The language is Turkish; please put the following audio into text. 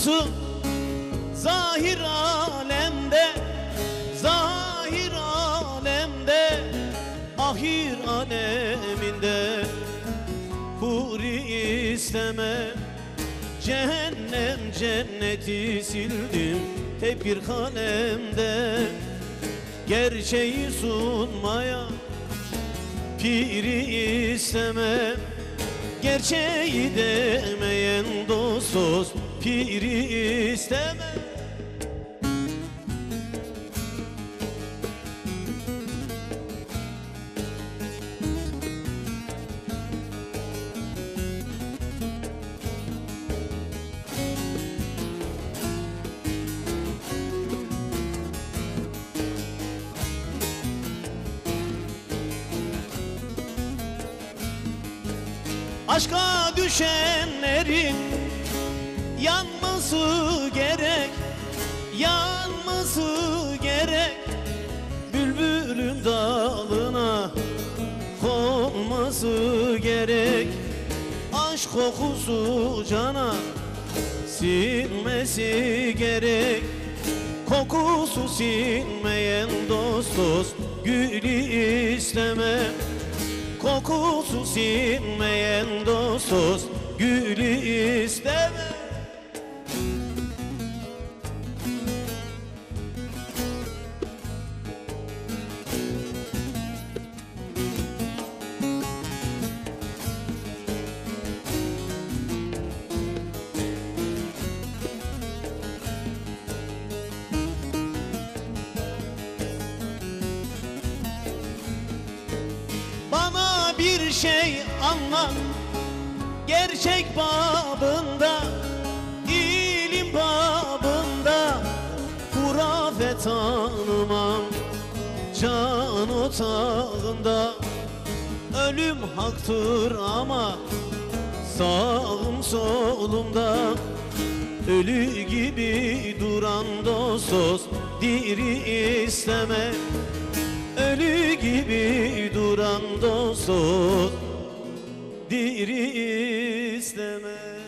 olsun zahir alemde, zahir alemde, ahir aleminde huri isteme. Cehennem cenneti sildim tek bir kalemde, gerçeği sunmaya piri istemem. Gerçeği demeyen dost dost piri istemem. Aşka düşenlerin yanması gerek, yanması gerek. Bülbülün dalına konması gerek. Aşk kokusu cana sinmesi gerek. Kokusu sinmeyen dost dost gülü isteme. Kokusu sinmeyen dost dost gülü isteme. Bana bir şey anlat gerçek babında, ilim babında. Hurafe tanımam can otağında. Ölüm haktır ama sağım solumda. Ölü gibi duran dost dost diri isteme. Ölü gibi duran dost dost diri isteme.